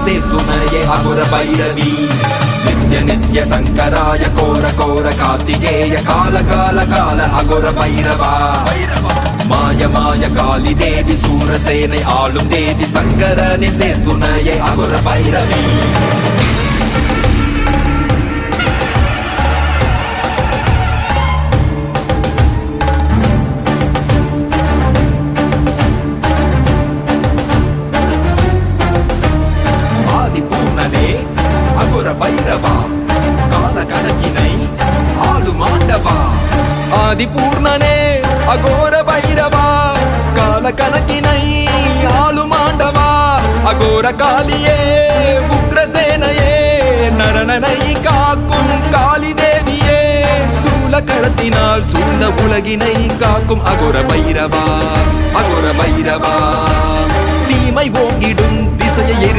சேர்த்துணையே அகுர பைரவி நித்ய நித்ய சங்கராய கோர கோர கார்த்திகேய கால கால கால அகுர பைரவா மாய மாய காளி தேவி சூரசேனை ஆளும் தேவி சங்கரனின் சேர்த்துணையே அகுர பைரவி அகுர பைரவா கால கணக்கினை ஆளும் ஆண்டவா ஆதிபூர்ணனே அகோர பைரவா கால கணக்கினை ஆளும் ஆண்டவா அகோர காளியே உக்ரசேனையே நரணனை காக்கும் காளி தேவியே சூல கரத்தினால் சூழ்ந்த உலகினை காக்கும் அகோர பைரவா தீமை ஓங்கிடும் திசையை